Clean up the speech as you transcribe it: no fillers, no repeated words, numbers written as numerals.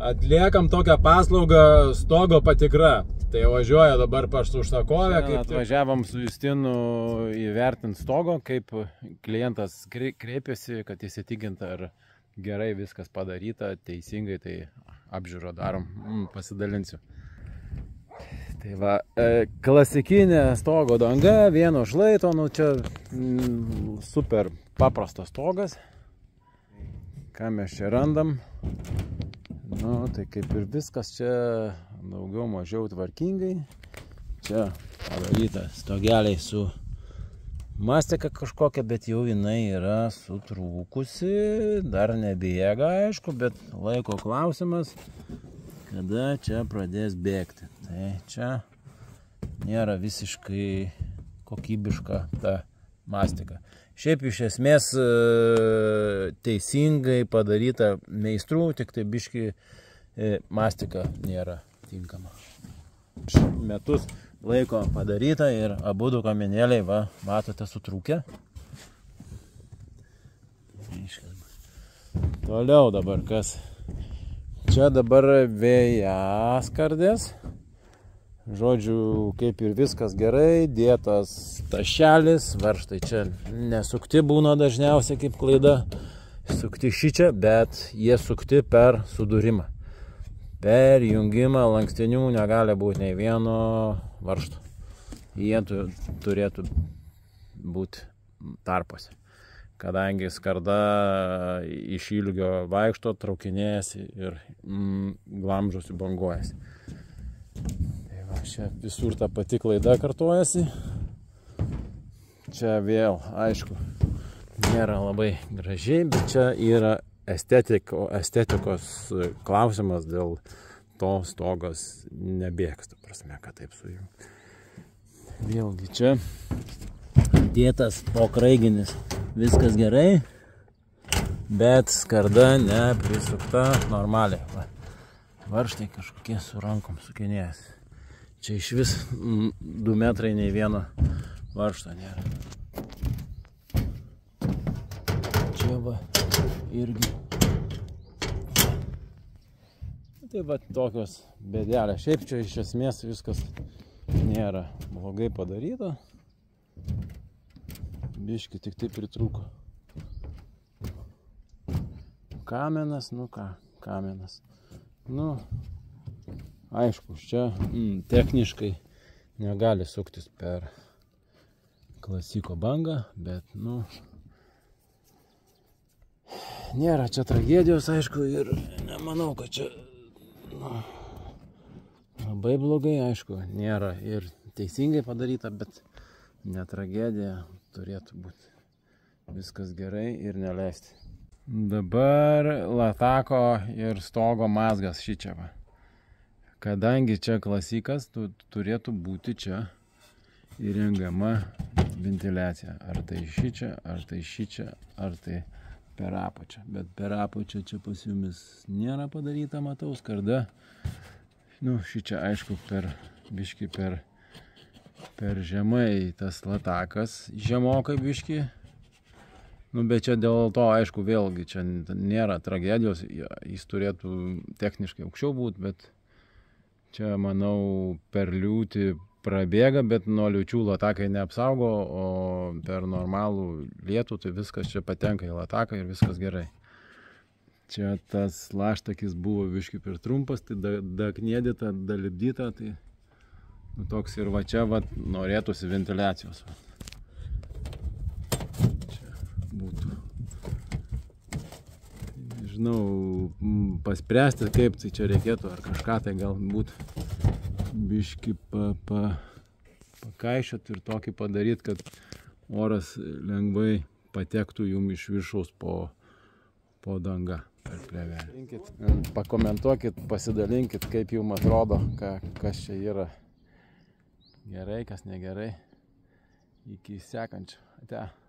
Atliekam tokią paslaugą stogo patikra. Tai važiuoja dabar pas užsakovę. Atvažiavom su Justinu įvertinti stogo, kaip klientas kreipėsi, kad įsitikinta, ar gerai viskas padaryta, teisingai, tai apžiūrą darom, pasidalinsiu. Tai va, klasikinė stogo danga, vieno šlaito, nu čia super paprastas stogas. Ką mes čia randam? Nu, tai kaip ir viskas čia daugiau mažiau tvarkingai. Čia padaryta stogeliai su mastika kažkokia, bet jau jinai yra sutrūkusi. Dar nebėga, aišku, bet laiko klausimas, kada čia pradės bėgti. Tai čia nėra visiškai kokybiška ta mastika. Šiaip iš esmės teisingai padaryta meistrų, tik tai biški mastika nėra tinkama. Metus laiko padaryta ir abudu kamenėliai, va, matote, sutrūkę. Toliau dabar kas? Čia dabar vėjaskardės. Žodžiu, kaip ir viskas gerai, dėtas tašelis, varžtai čia nesukti būna dažniausiai kaip klaida, sukti šičia, bet jie sukti per sudūrimą. Per jungimą lankstinių negali būti nei vieno varžto. Jie turėtų būti tarpuose, kadangi skarda iš ilgio vaikšto, traukinėjasi ir glamžosi, banguojasi. Čia visur ta pati klaida kartojasi. Čia vėl, aišku, nėra labai gražiai, bet čia yra estetikos klausimas, dėl to stogas nebėgs, ta prasme, kad taip su jų. Vėlgi čia dėtas pokraiginis, viskas gerai, bet skarda neprisukta normaliai. Varžtai kažkokie su rankom sukinėjasi. Čia iš vis 2 metrai nei vieno varžto nėra. Čia va irgi. Tai va tokios bėdelės. Šiaip čia iš esmės viskas nėra blogai padaryta. Biški tik taip pritrūko. Kamenas, nu ką, kamenas. Nu, aišku, čia techniškai negali suktis per klasiko bangą, bet, nu, nėra čia tragedijos, aišku, ir nemanau, kad čia labai blogai, aišku, nėra ir teisingai padaryta, bet ne tragedija, turėtų būti viskas gerai ir neleisti. Dabar latako ir stogo mazgas šičia va. Kadangi čia klasikas, turėtų būti čia įrengiama ventiliacija. Ar tai šičia, ar tai šičia, ar tai per apačią. Bet per apačią čia pas jumis nėra padaryta, matau, skarda. Nu, šičia, aišku, biški per žemai tas latakas, žemokai biški. Nu, bet čia dėl to, aišku, vėlgi, čia nėra tragedijos, jis turėtų techniškai aukščiau būti, bet čia, manau, per liūtį prabėga, bet nuo liūčių latakai neapsaugo, o per normalų lietų tai viskas čia patenka į lataką ir viskas gerai. Čia tas laštakis buvo biški per trumpas, tai daknėdyta, dalipdyta, tai toks ir va čia va, norėtųsi ventiliacijos. Čia būtų. Nežinau, paspręsti kaip tai čia reikėtų, ar kažką tai galbūt biški pakaišėt ir tokį padaryti, kad oras lengvai patektų jum iš viršaus po danga per plėvelę. Pakomentuokit, pasidalinkit, kaip jum atrodo, kas čia yra gerai, kas negerai. Iki sekančio. Ate.